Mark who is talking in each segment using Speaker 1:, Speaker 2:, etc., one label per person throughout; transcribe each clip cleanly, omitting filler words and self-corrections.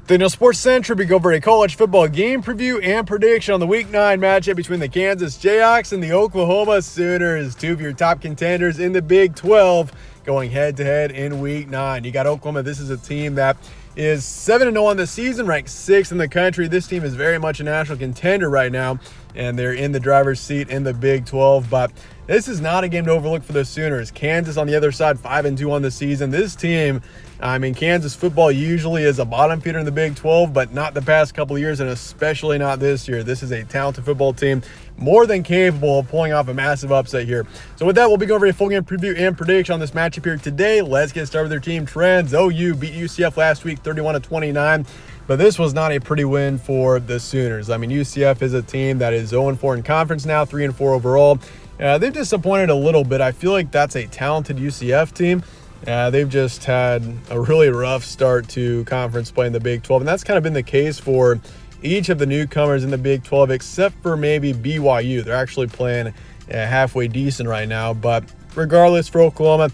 Speaker 1: Daniel Sports Central, we go over a college football game preview and prediction on the Week 9 matchup between the Kansas Jayhawks and the Oklahoma Sooners, two of your top contenders in the Big 12, going head-to-head in Week 9. You got Oklahoma. This is a team that is 7-0 on the season, ranked 6th in the country. This team is very much a national contender right now, and they're in the driver's seat in the Big 12, but this is not a game to overlook for the Sooners. Kansas on the other side, 5-2 on the season. This team, Kansas football usually is a bottom feeder in the Big 12, but not the past couple of years, and especially not this year. This is a talented football team, more than capable of pulling off a massive upset here. So with that, we'll be going over a full game preview and prediction on this matchup here today. Let's get started with their team trends. OU beat UCF last week 31-29. But this was not a pretty win for the Sooners. UCF is a team that is 0-4 in conference now, 3-4 overall. They've disappointed a little bit. I feel like that's a talented UCF team. They've just had a really rough start to conference play in the Big 12, and that's kind of been the case for each of the newcomers in the Big 12, except for maybe BYU. They're actually playing halfway decent right now, but regardless, for Oklahoma,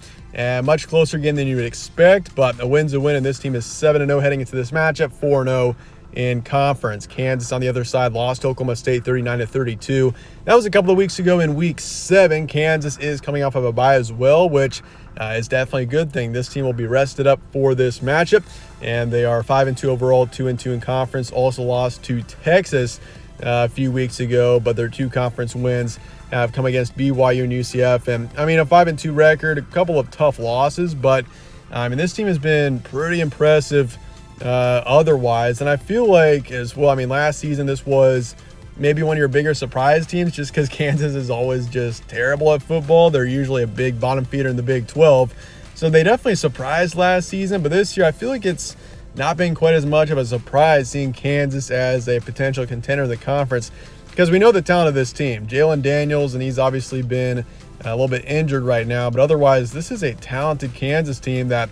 Speaker 1: much closer game than you would expect, but a win's a win, and this team is 7-0 heading into this matchup, 4-0 in conference. Kansas on the other side lost to Oklahoma State 39-32. That was a couple of weeks ago in Week 7. Kansas is coming off of a bye as well, which is definitely a good thing. This team will be rested up for this matchup, and they are 5-2 overall, 2-2 in conference. Also lost to Texas a few weeks ago, but their two conference wins have come against BYU and UCF. And a 5-2 record, a couple of tough losses, but this team has been pretty impressive otherwise. And I feel like as well, last season this was maybe one of your bigger surprise teams, just because Kansas is always just terrible at football. They're usually a big bottom feeder in the Big 12. So they definitely surprised last season, but this year I feel like it's not been quite as much of a surprise seeing Kansas as a potential contender in the conference, because we know the talent of this team. Jalen Daniels, and he's obviously been a little bit injured right now, but otherwise this is a talented Kansas team that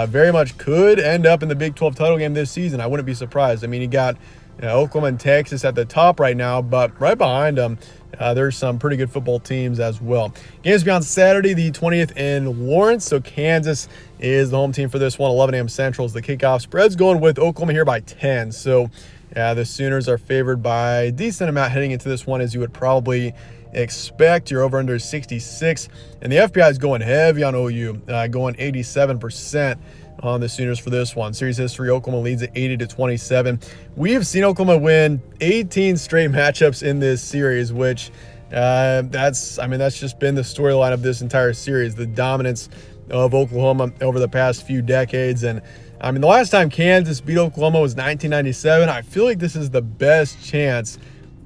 Speaker 1: very much could end up in the Big 12 title game this season. I wouldn't be surprised. You got Oklahoma and Texas at the top right now, but right behind them, there's some pretty good football teams as well. Games be on Saturday, the 20th in Lawrence. So Kansas is the home team for this one. 11 a.m. Central is the kickoff. Spread's going with Oklahoma here by 10. So the Sooners are favored by a decent amount heading into this one, as you would probably expect. You're over under 66. And the FBI is going heavy on OU, going 87% on the Sooners for this one. Series history, Oklahoma leads at 80-27. We have seen Oklahoma win 18 straight matchups in this series, which that's just been the storyline of this entire series, the dominance of Oklahoma over the past few decades. And the last time Kansas beat Oklahoma was 1997. I feel like this is the best chance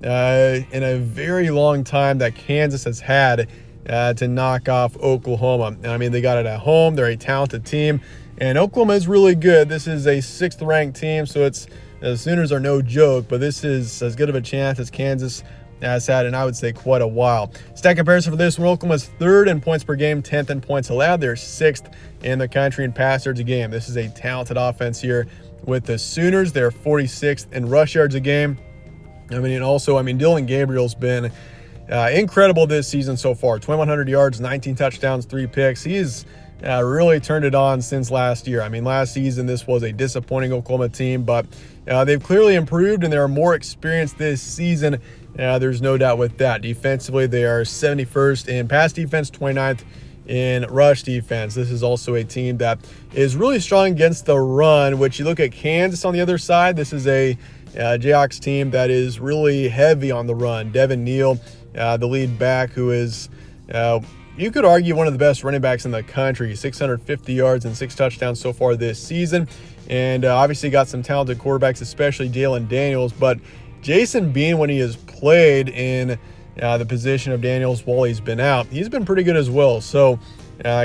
Speaker 1: in a very long time that Kansas has had to knock off Oklahoma. They got it at home. They're a talented team, and Oklahoma is really good. This is a 6th ranked team, so the Sooners are no joke, but this is as good of a chance as Kansas has had in, I would say, quite a while. Stat comparison for this one: Oklahoma's 3rd in points per game, 10th in points allowed. They're 6th in the country in pass yards a game. This is a talented offense here with the Sooners. They're 46th in rush yards a game. Dylan Gabriel's been incredible this season so far. 2,100 yards, 19 touchdowns, 3 picks. He's really turned it on since last year. Last season this was a disappointing Oklahoma team, but they've clearly improved, and they're more experienced this season. There's no doubt with that. Defensively, they are 71st in pass defense, 29th in rush defense. This is also a team that is really strong against the run, which you look at Kansas on the other side. This is a Jayhawks team that is really heavy on the run. Devin Neal, the lead back, who is, you could argue, one of the best running backs in the country. 650 yards and 6 touchdowns so far this season. And obviously got some talented quarterbacks, especially Jalen Daniels. But Jason Bean, when he has played in the position of Daniels while he's been out, he's been pretty good as well. So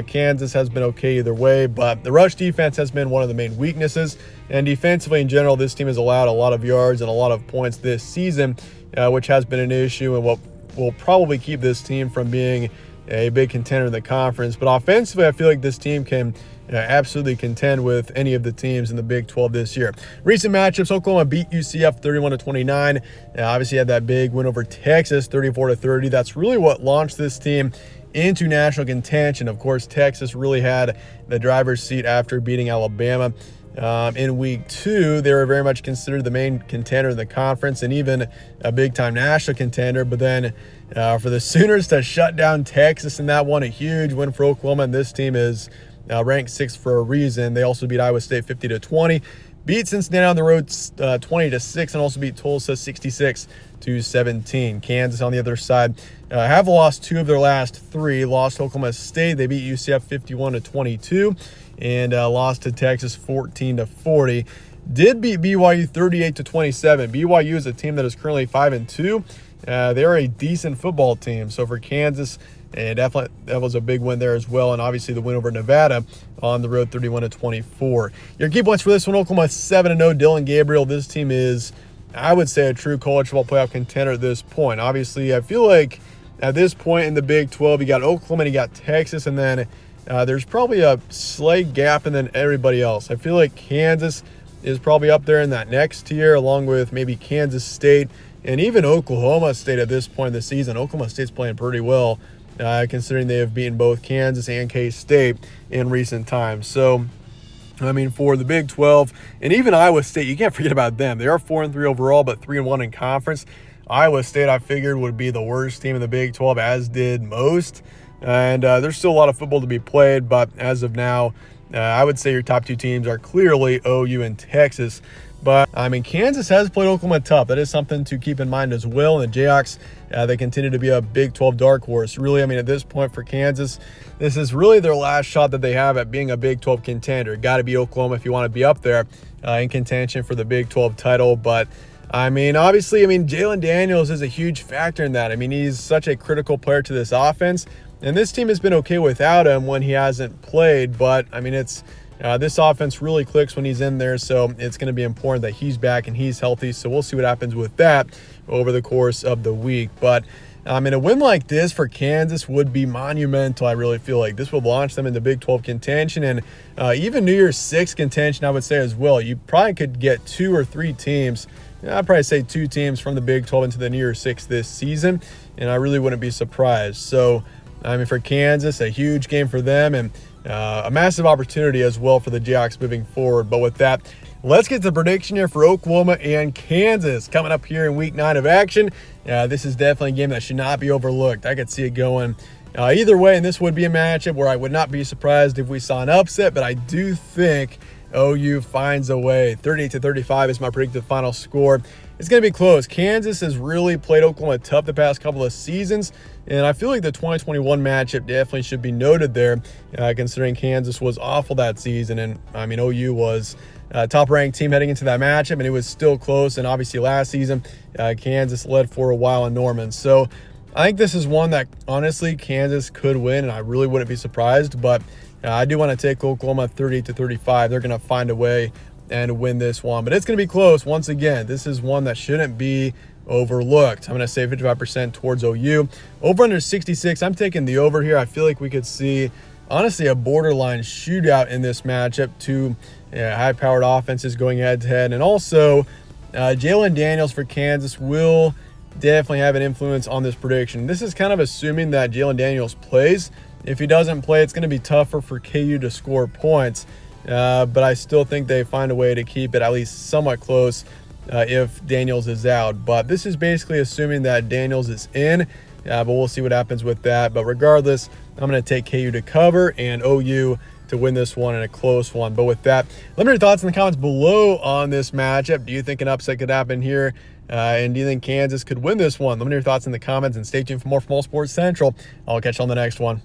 Speaker 1: Kansas has been okay either way, but the rush defense has been one of the main weaknesses. And defensively in general, this team has allowed a lot of yards and a lot of points this season, which has been an issue and what will probably keep this team from being a big contender in the conference. But offensively, I feel like this team can absolutely contend with any of the teams in the Big 12 this year. Recent matchups: Oklahoma beat UCF 31-29. Obviously had that big win over Texas 34-30. That's really what launched this team into national contention. Of course, Texas really had the driver's seat after beating Alabama In week 2, they were very much considered the main contender in the conference and even a big-time national contender. But then for the Sooners to shut down Texas in that one, a huge win for Oklahoma, and this team is ranked 6th for a reason. They also beat Iowa State 50-20, beat Cincinnati on the road 20-6, and also beat Tulsa 66-17. Kansas on the other side have lost 2 of their last 3. Lost to Oklahoma State. They beat UCF 51-22. And lost to Texas 14-40. Did beat BYU 38-27. BYU is a team that is currently 5-2. They're a decent football team. So for Kansas, and definitely that was a big win there as well. And obviously the win over Nevada on the road 31-24. Your key points for this one: Oklahoma 7-0. Dillon Gabriel. This team is, I would say, a true college football playoff contender at this point. Obviously, I feel like at this point in the Big 12, you got Oklahoma and you got Texas, and then there's probably a slight gap and then everybody else. I feel like Kansas is probably up there in that next tier, along with maybe Kansas State and even Oklahoma State at this point in the season. Oklahoma State's playing pretty well, considering they have beaten both Kansas and K-State in recent times. So, I mean, for the Big 12 and even Iowa State, you can't forget about them. They are 4-3 overall, but 3-1 in conference. Iowa State, I figured, would be the worst team in the Big 12, as did most. And there's still a lot of football to be played, but as of now, I would say your top 2 teams are clearly OU and Texas. But, I mean, Kansas has played Oklahoma tough. That is something to keep in mind as well. And the Jayhawks, they continue to be a Big 12 dark horse. Really, I mean, at this point for Kansas, this is really their last shot that they have at being a Big 12 contender. Got to be Oklahoma if you want to be up there in contention for the Big 12 title. But, I mean, obviously, Jalen Daniels is a huge factor in that. I mean, he's such a critical player to this offense. And this team has been okay without him when he hasn't played. But, I mean, it's this offense really clicks when he's in there. So it's going to be important that he's back and he's healthy. So we'll see what happens with that over the course of the week. But, I mean, a win like this for Kansas would be monumental. I really feel like this would launch them into Big 12 contention and even New Year's Six contention, I would say, as well. You probably could get 2 or 3 teams. I'd probably say 2 teams from the Big 12 into the New Year's Six this season. And I really wouldn't be surprised. So, I mean, for Kansas, a huge game for them and a massive opportunity as well for the Jayhawks moving forward. But with that, let's get the prediction here for Oklahoma and Kansas coming up here in week 9 of action. This is definitely a game that should not be overlooked. I could see it going either way, and this would be a matchup where I would not be surprised if we saw an upset, but I do think OU finds a way. 38-35 is my predicted final score. It's going to be close. Kansas has really played Oklahoma tough the past couple of seasons, and I feel like the 2021 matchup definitely should be noted there, considering Kansas was awful that season, and I mean, OU was a top-ranked team heading into that matchup, and it was still close, and obviously last season, Kansas led for a while in Norman. So I think this is one that, honestly, Kansas could win, and I really wouldn't be surprised, but I do want to take Oklahoma 38-35. They're going to find a way and win this one. But it's going to be close. Once again, this is one that shouldn't be overlooked. I'm going to say 55% towards OU. Over under 66. I'm taking the over here. I feel like we could see, honestly, a borderline shootout in this matchup. 2 high-powered offenses going head-to-head. And also, Jalen Daniels for Kansas will definitely have an influence on this prediction. This is kind of assuming that Jalen Daniels plays. If he doesn't play, it's going to be tougher for KU to score points. But I still think they find a way to keep it at least somewhat close if Daniels is out. But this is basically assuming that Daniels is in, but we'll see what happens with that. But regardless, I'm going to take KU to cover and OU to win this one in a close one. But with that, let me know your thoughts in the comments below on this matchup. Do you think an upset could happen here? And do you think Kansas could win this one? Let me know your thoughts in the comments and stay tuned for more from All Sports Central. I'll catch you on the next one.